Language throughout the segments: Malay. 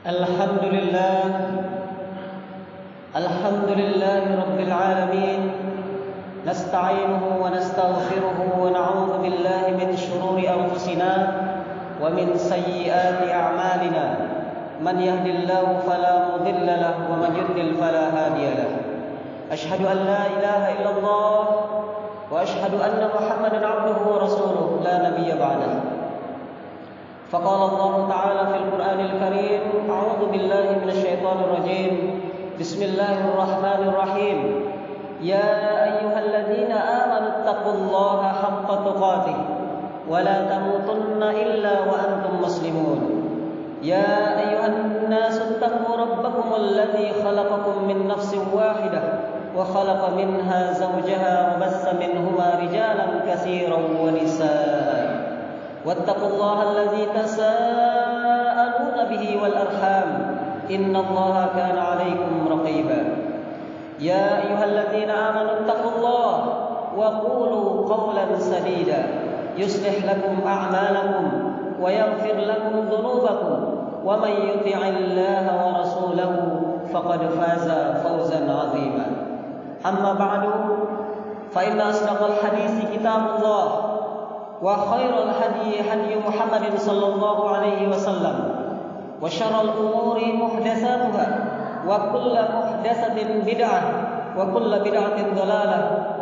Alhamdulillah Rabbil Alamin. Nasta'inuhu wa nastaghfiruhu wa na'udzu billahi min shururi anfusina wa min sayyiati a'malina. Man yahdihillahu fala mudilla lahu wa man yudlil fala hadiya lahu. Ashhadu an la ilaha illallah wa ashhadu anna Muhammadan 'abduhu wa rasuluhu la nabiyya ba'dahu. فقال الله تعالى في القرآن الكريم: أعوذ بالله من الشيطان الرجيم. بسم الله الرحمن الرحيم. يا أيها الذين آمنوا اتقوا الله حق تقاته ولا تموتن إلا وأنتم مسلمون. يا أيها الناس اتقوا ربكم الذي خلقكم من نفس واحدة وخلق منها زوجها وبث منهما رجالا كثيرا ونساء. واتقوا الله الذي تساءلون به والأرحام إن الله كان عليكم رقيبا. يا أيها الذين آمنوا اتقوا الله وقولوا قولا سديدا يصلح لكم أعمالكم ويغفر لكم ذنوبكم ومن يطع الله ورسوله فقد فاز فوزا عظيما. أما بعد فإن أصدق الحديث كتاب الله وخير الهدي هدي محمد صلى الله عليه وسلم وشر الأمور محدثاتها وكل محدثة بدعة وكل بدعة ضلالة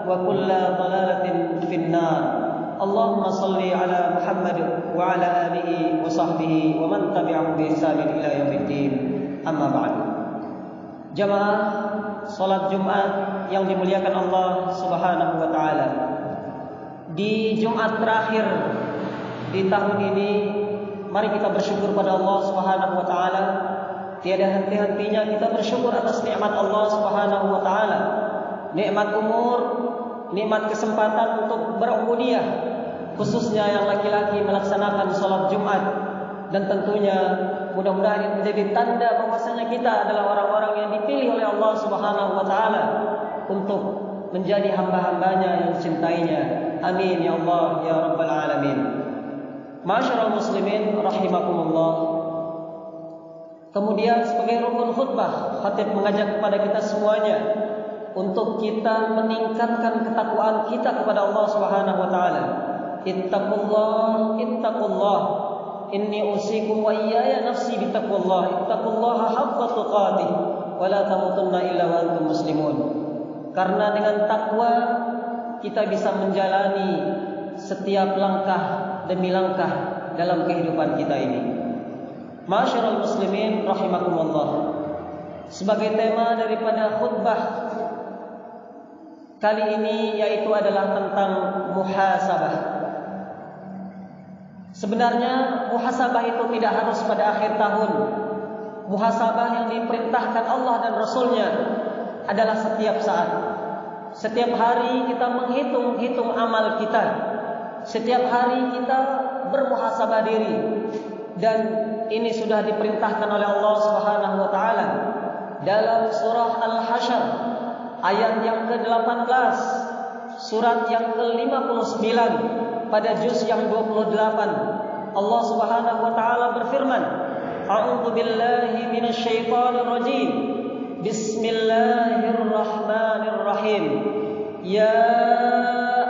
وكل ضلالة في النار. اللهم صل على محمد وعلى آله وصحبه ومن تبعهم بإحسان إلى يوم الدين. أما بعد. Jamaah salat Jumat yang dimuliakan Allah Subhanahu wa taala. Di Jumat terakhir di tahun ini, mari kita bersyukur pada Allah Subhanahu wa taala. Tiada henti-hentinya kita bersyukur atas nikmat Allah Subhanahu wa taala. Nikmat umur, nikmat kesempatan untuk berubudiyah, khususnya yang laki-laki melaksanakan salat Jumat. Dan tentunya mudah-mudahan menjadi tanda bahwasanya kita adalah orang-orang yang dipilih oleh Allah Subhanahu wa taala untuk menjadi hamba-hambanya yang cintainya. Amin ya Allah ya Rabbal Alamin. Ma'asyiral muslimin rahimakumullah. Kemudian sebagai rukun khutbah, khatib mengajak kepada kita semuanya untuk kita meningkatkan ketakwaan kita kepada Allah Subhanahu wa taala. Ittaqullah. Inni usikum wa iyaya nafsi bittaqullah. Ittaqullaha haqqa tuqatih wa la tamutunna illa wa antum muslimun. Karena dengan takwa kita bisa menjalani setiap langkah demi langkah dalam kehidupan kita ini. Ma'asyiral muslimin rahimakumullah. Sebagai tema daripada khutbah kali ini yaitu adalah tentang muhasabah. Sebenarnya muhasabah itu tidak harus pada akhir tahun. Muhasabah yang diperintahkan Allah dan Rasulnya adalah setiap saat. Setiap hari kita menghitung amal kita. Setiap hari kita bermuhasabah diri. Dan ini sudah diperintahkan oleh Allah Subhanahu wa taala dalam surah Al-Hasyr ayat yang ke-18, surat yang ke-59 pada juz yang 28. Allah Subhanahu wa taala berfirman, A'udzu billahi minasyaitonir rajim. Bismillahirrahmanirrahim. Ya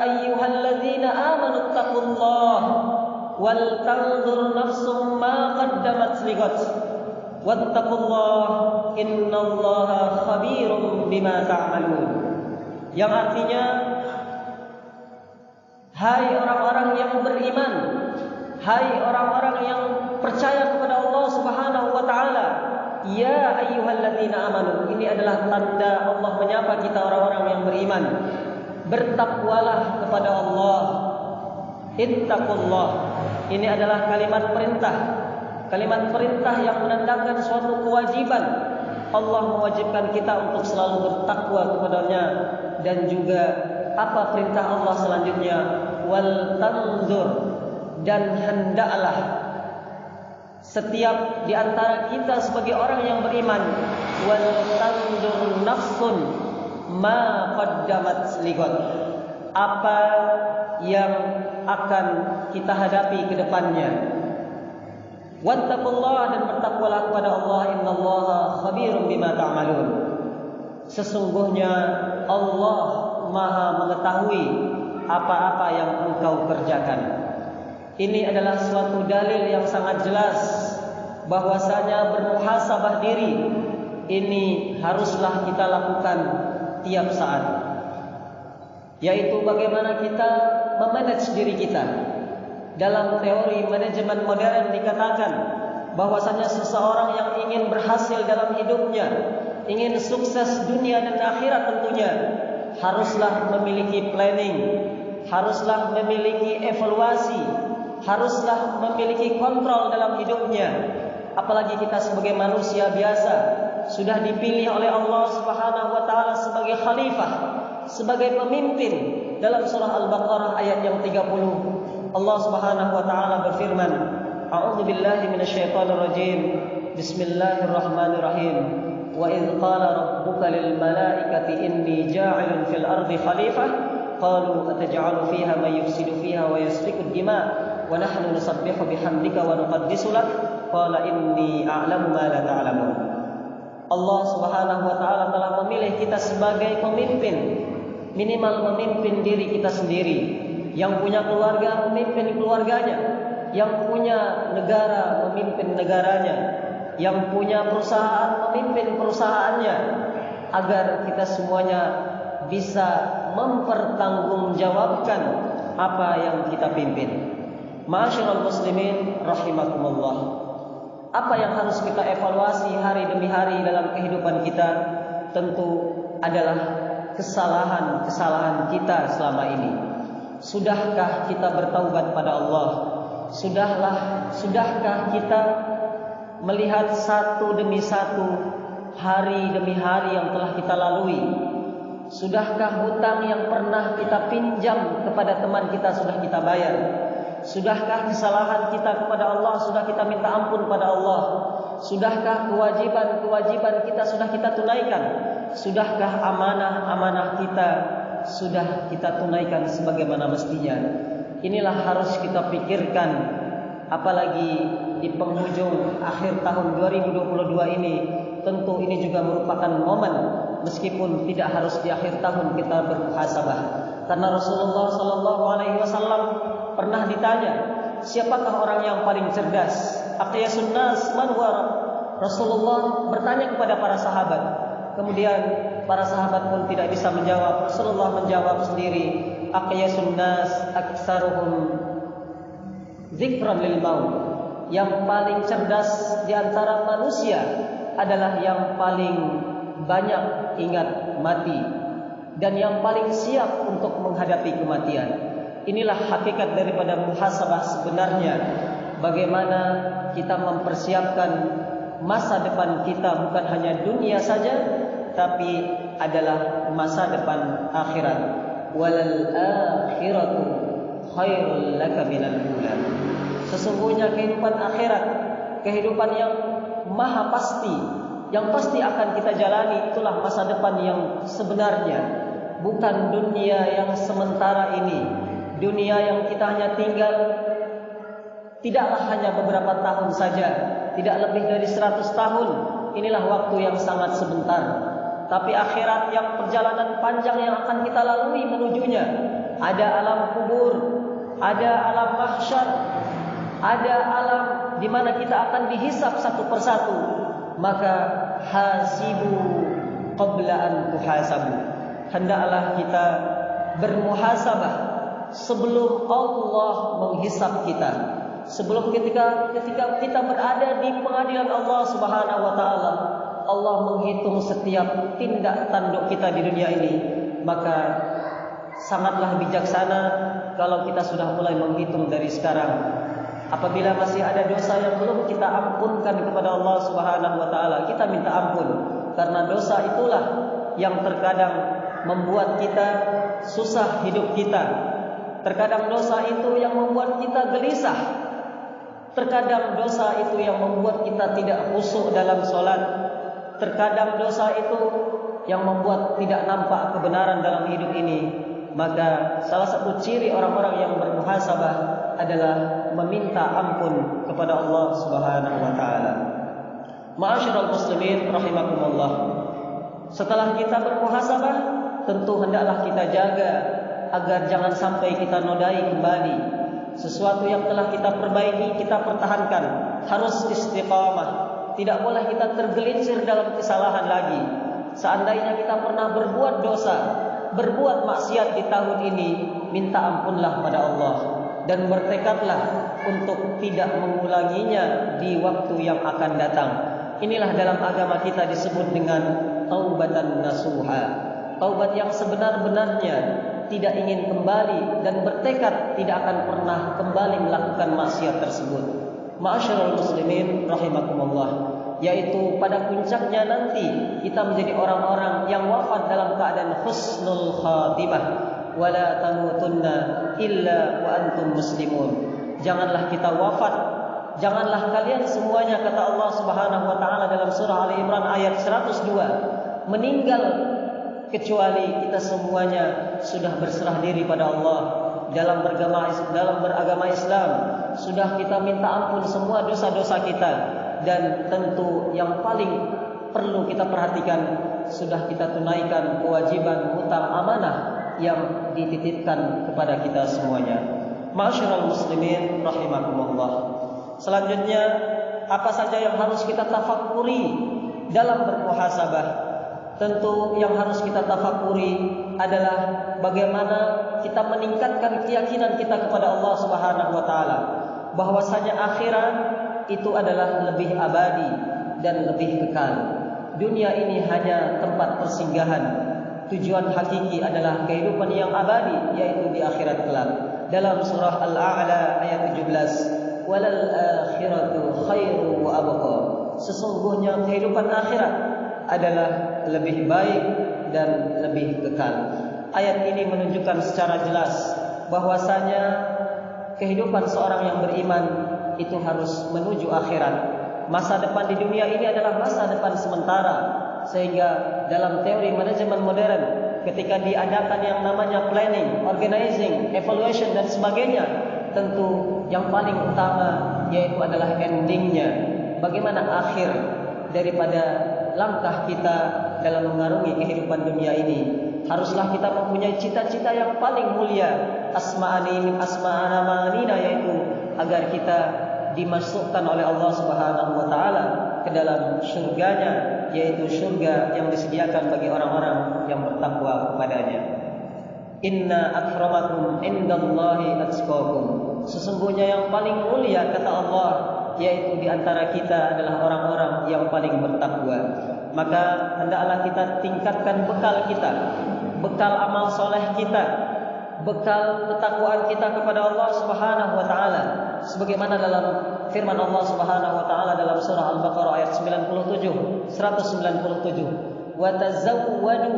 ayyuhalladzina amanu taqullaha wal tanzur nafsum ma qaddamat lighad wattaqullaha innallaha khabirum bima ta'malun. Yang artinya, hai orang-orang yang beriman, hai orang-orang yang percaya kepada Allah Subhanahu wa taala. Ya ayyuhalladzina amanu. Ini adalah tanda Allah menyapa kita orang-orang yang beriman. Bertakwalah kepada Allah. Ittaqullah. Ini adalah kalimat perintah. Kalimat perintah yang menandakan suatu kewajiban. Allah mewajibkan kita untuk selalu bertakwa kepadanya. Dan juga apa perintah Allah selanjutnya? Wal tanzur. Dan hendaklah setiap di antara kita sebagai orang yang beriman, wal tanzur nafsun ma qaddamat lighad. Apa yang akan kita hadapi ke depannya. Wattaqullaha, dan bertakwalah kepada Allah, innallaha khabirum bima ta'malun. Sesungguhnya Allah Maha mengetahui apa-apa yang engkau kerjakan. Ini adalah suatu dalil yang sangat jelas bahwasanya bermuhasabah diri ini haruslah kita lakukan tiap saat, yaitu bagaimana kita memanage diri kita. Dalam teori manajemen modern dikatakan bahwasanya seseorang yang ingin berhasil dalam hidupnya, ingin sukses dunia dan akhirat tentunya, haruslah memiliki planning, haruslah memiliki evaluasi, haruslah memiliki kontrol dalam hidupnya. Apalagi kita sebagai manusia biasa sudah dipilih oleh Allah Subhanahu wa taala sebagai khalifah, sebagai pemimpin. Dalam surah Al-Baqarah ayat yang 30, Allah Subhanahu wa taala berfirman, A'udzu billahi minasyaitonir rajim. Bismillahirrahmanirrahim. Wa idz qala rabbuka lil malaikati inni ja'ilun fil ardi khalifah qalu ataj'alu fiha may yufsidu fiha wa yasfiku ad-dima' wa nahnu nusabbihu bihamdika wa nuqaddisu lak qala inni a'lamu ma la ta'lamun. Allah Subhanahu wa taala telah memilih kita sebagai pemimpin, minimal memimpin diri kita sendiri. Yang punya keluarga memimpin keluarganya, yang punya negara memimpin negaranya, yang punya perusahaan memimpin perusahaannya, agar kita semuanya bisa mempertanggungjawabkan apa yang kita pimpin. Ma'asyiral muslimin rahimakumullah. Apa yang harus kita evaluasi hari demi hari dalam kehidupan kita? Tentu adalah kesalahan-kesalahan kita selama ini. Sudahkah kita bertaubat pada Allah? Sudahkah kita melihat satu demi satu, hari demi hari yang telah kita lalui? Sudahkah hutang yang pernah kita pinjam kepada teman kita sudah kita bayar? Sudahkah kesalahan kita kepada Allah sudah kita minta ampun pada Allah? Sudahkah kewajiban-kewajiban kita sudah kita tunaikan? Sudahkah amanah-amanah kita sudah kita tunaikan sebagaimana mestinya? Inilah harus kita pikirkan, apalagi di penghujung akhir tahun 2022 ini. Tentu ini juga merupakan momen, meskipun tidak harus di akhir tahun kita bermuhasabah. Karena Rasulullah SAW pernah ditanya, siapakah orang yang paling cerdas? Aqyasun nas man huwa? Rasulullah bertanya kepada para sahabat. Kemudian para sahabat pun tidak bisa menjawab. Rasulullah menjawab sendiri, aqyasun nas aktsaruhum dzikran lil maut. Yang paling cerdas di antara manusia adalah yang paling banyak ingat mati dan yang paling siap untuk menghadapi kematian. Inilah hakikat daripada muhasabah sebenarnya. Bagaimana kita mempersiapkan masa depan kita, bukan hanya dunia saja, tapi adalah masa depan akhirat. Walal akhiratu khairul laka minal ula. Sesungguhnya kehidupan akhirat, kehidupan yang maha pasti, yang pasti akan kita jalani, itulah masa depan yang sebenarnya, bukan dunia yang sementara ini. Dunia yang kita hanya tinggal tidaklah hanya beberapa tahun saja, tidak lebih dari 100 tahun. Inilah waktu yang sangat sebentar. Tapi akhirat yang perjalanan panjang yang akan kita lalui menujunya. Ada alam kubur, ada alam mahsyar, ada alam di mana kita akan dihisab satu persatu. Maka hasibu qabla an tuhasabu. Hendaklah kita bermuhasabah sebelum Allah menghisab kita. Sebelum ketika kita berada di pengadilan Allah Subhanahu wa taala, Allah menghitung setiap tindak tanduk kita di dunia ini. Maka sangatlah bijaksana kalau kita sudah mulai menghitung dari sekarang. Apabila masih ada dosa yang belum kita ampunkan kepada Allah Subhanahu wa taala, kita minta ampun, karena dosa itulah yang terkadang membuat kita susah hidup kita. Terkadang dosa itu yang membuat kita gelisah. Terkadang dosa itu yang membuat kita tidak khusyuk dalam sholat. Terkadang dosa itu yang membuat tidak nampak kebenaran dalam hidup ini. Maka salah satu ciri orang-orang yang bermuhasabah adalah meminta ampun kepada Allah Subhanahu wa taala. Ma'asyiral muslimin rahimakumullah. Setelah kita bermuhasabah, tentu hendaklah kita jaga agar jangan sampai kita nodai kembali sesuatu yang telah kita perbaiki, kita pertahankan. Harus istiqamah. Tidak boleh kita tergelincir dalam kesalahan lagi. Seandainya kita pernah berbuat dosa, berbuat maksiat di tahun ini, minta ampunlah pada Allah dan bertekadlah untuk tidak mengulanginya di waktu yang akan datang. Inilah dalam agama kita disebut dengan taubatan nasuha. Taubat yang sebenar-benarnya, tidak ingin kembali dan bertekad tidak akan pernah kembali melakukan maksiat tersebut. Ma'asyiral muslimin rahimakumullah, yaitu pada puncaknya nanti kita menjadi orang-orang yang wafat dalam keadaan husnul khatimah. Wala tamutunna illa wa antum muslimun. Janganlah kita wafat, janganlah kalian semuanya, kata Allah Subhanahu wa taala dalam surah Ali Imran ayat 102, meninggal kecuali kita semuanya sudah berserah diri pada Allah dalam beragama Islam. Sudah kita minta ampun semua dosa-dosa kita, dan tentu yang paling perlu kita perhatikan, sudah kita tunaikan kewajiban hutang amanah yang dititipkan kepada kita semuanya. Ma'asyiral muslimin rahimakumullah. Selanjutnya, apa saja yang harus kita tafakkuri dalam bermuhasabah? Tentu yang harus kita tafakkuri adalah bagaimana kita meningkatkan keyakinan kita kepada Allah Subhanahu wa taala, bahwasanya akhirat itu adalah lebih abadi dan lebih kekal. Dunia ini hanya tempat persinggahan. Tujuan hakiki adalah kehidupan yang abadi, yaitu di akhirat kelak. Dalam surah Al-A'la ayat 17, walal akhiratu khairu wa abqa. Sesungguhnya kehidupan akhirat adalah lebih baik dan lebih kekal. Ayat ini menunjukkan secara jelas bahwasanya kehidupan seorang yang beriman itu harus menuju akhirat. Masa depan di dunia ini adalah masa depan sementara, sehingga dalam teori manajemen modern, ketika diadakan yang namanya planning, organizing, evaluation dan sebagainya, tentu yang paling utama yaitu adalah endingnya. Bagaimana akhir daripada langkah kita dalam mengarungi kehidupan dunia ini? Haruslah kita mempunyai cita-cita yang paling mulia, asma'ana ma'anina, yaitu agar kita dimasukkan oleh Allah Subhanahu wa taala ke dalam surganya, yaitu surga yang disediakan bagi orang-orang yang bertakwa kepadanya. Inna akramakum indallahi atqakum. Sesungguhnya yang paling mulia, kata Allah, yaitu di antara kita adalah orang-orang yang paling bertakwa. Maka hendaklah kita tingkatkan bekal kita, bekal amal soleh kita, bekal ketakwaan kita kepada Allah Subhanahu wa taala, sebagaimana dalam firman Allah Subhanahu wa taala dalam surah Al-Baqarah ayat 197, wa tazawwadu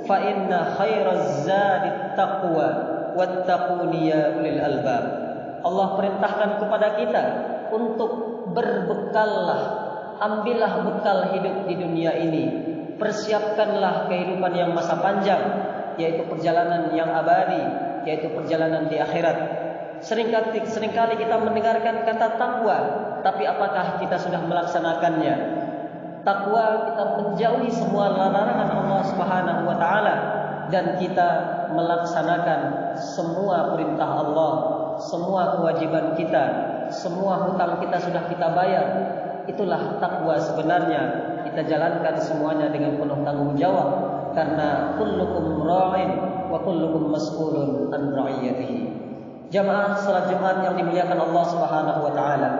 fa inna khairaz zadit taqwa wattaquni ya ulil albab. Allah perintahkan kepada kita untuk berbekallah, ambillah bekal hidup di dunia ini, persiapkanlah kehidupan yang masa panjang, yaitu perjalanan yang abadi, yaitu perjalanan di akhirat. Seringkali kita mendengarkan kata takwa, tapi apakah kita sudah melaksanakannya? Takwa kita menjauhi semua larangan Allah Subhanahu wa taala, dan kita melaksanakan semua perintah Allah, semua kewajiban kita, semua hutang kita sudah kita bayar. Itulah takwa sebenarnya. Kita jalankan semuanya dengan penuh tanggung jawab, karena kullukum ra'in wa kullukum mas'ulun an ra'iyatihi. Jamaah salat Jumat yang dimuliakan Allah Subhanahu wa taala.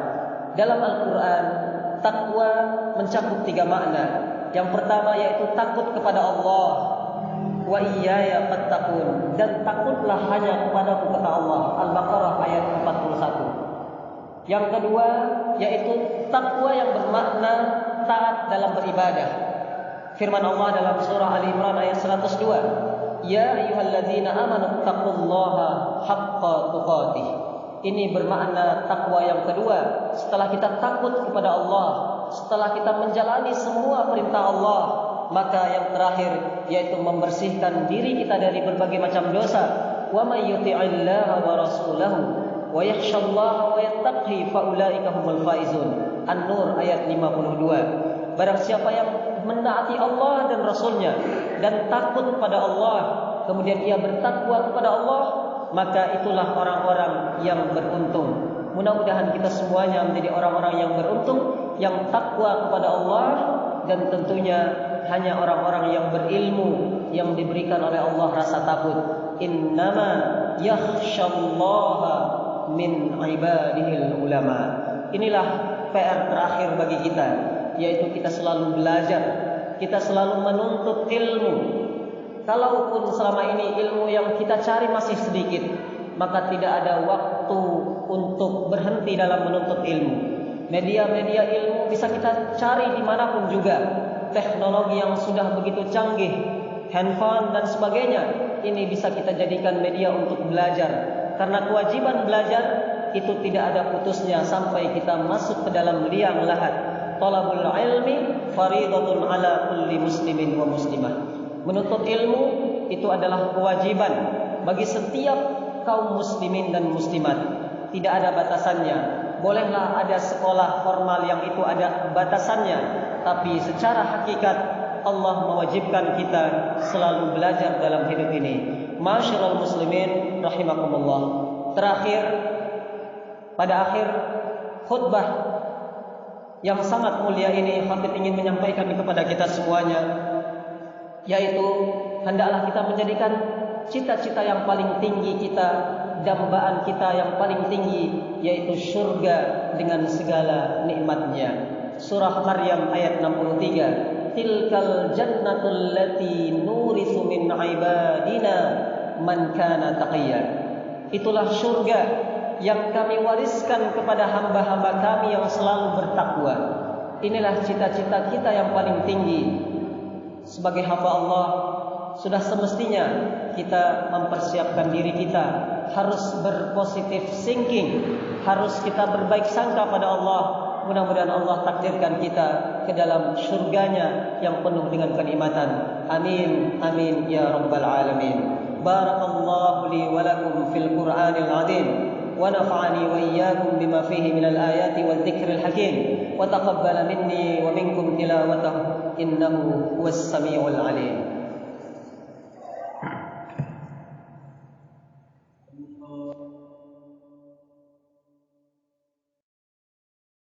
Dalam Al-Qur'an, takwa mencakup 3 makna. Yang pertama yaitu takut kepada Allah. Wa iyaya fattaqun, dan takutlah hanya kepadaku, kata Allah. Al-Baqarah ayat 41. Yang kedua yaitu takwa yang bermakna taat dalam beribadah. Firman Allah dalam surah Ali Imran ayat 102, ya ayyuhalladzina amanu taqullaha haqqa tuqatih. Ini bermakna takwa yang kedua. Setelah kita takut kepada Allah, setelah kita menjalani semua perintah Allah, maka yang terakhir yaitu membersihkan diri kita dari berbagai macam dosa. Wa may yuti'illaha wa rasulahu wa yakhshallaha wa yattaqi faulaika humul faizun. An-Nur ayat 52. Barang siapa yang menaati Allah dan Rasulnya dan takut pada Allah, kemudian ia bertakwa kepada Allah, maka itulah orang-orang yang beruntung. Mudah-mudahan kita semuanya menjadi orang-orang yang beruntung, yang takwa kepada Allah, dan tentunya hanya orang-orang yang berilmu, yang diberikan oleh Allah rasa takut. Innama yakhshallaha min ibadihil ulama. Inilah PR terakhir bagi kita, yaitu kita selalu belajar, kita selalu menuntut ilmu. Kalaupun selama ini ilmu yang kita cari masih sedikit, maka tidak ada waktu untuk berhenti dalam menuntut ilmu. Media-media ilmu bisa kita cari dimanapun juga. Teknologi yang sudah begitu canggih, handphone dan sebagainya, ini bisa kita jadikan media untuk belajar. Karena kewajiban belajar itu tidak ada putusnya sampai kita masuk ke dalam liang lahat. Talabul ilmi faridatun ala kulli muslimin wa muslimah. Menuntut ilmu itu adalah kewajiban bagi setiap kaum muslimin dan muslimat. Tidak ada batasannya. Bolehlah ada sekolah formal yang itu ada batasannya, tapi secara hakikat Allah mewajibkan kita selalu belajar dalam hidup ini. Ma'asyiral muslimin rahimakumullah. Terakhir, pada akhir khutbah yang sangat mulia ini, khatib ingin menyampaikan kepada kita semuanya, yaitu hendaklah kita menjadikan cita-cita yang paling tinggi kita, dambaan kita yang paling tinggi, yaitu syurga dengan segala nikmatnya. Surah Maryam ayat 63. Tilkal jannatul lati nurithu min ibadina man kana taqiyya. Itulah syurga yang kami wariskan kepada hamba-hamba kami yang selalu bertakwa. Inilah cita-cita kita yang paling tinggi. Sebagai hamba Allah, sudah semestinya kita mempersiapkan diri kita, harus berpositif thinking, harus kita berbaik sangka pada Allah. Mudah-mudahan Allah takdirkan kita ke dalam syurganya yang penuh dengan kenikmatan. Amin, amin ya rabbal alamin. Barakallahu li wa lakum fil Qur'anil azim, wa nafa'ani wa iyyakum bima fihi minal ayati wal dzikril hakim, wa taqabbala minni wa minkum tilawatahu innahu huwas samiul alim.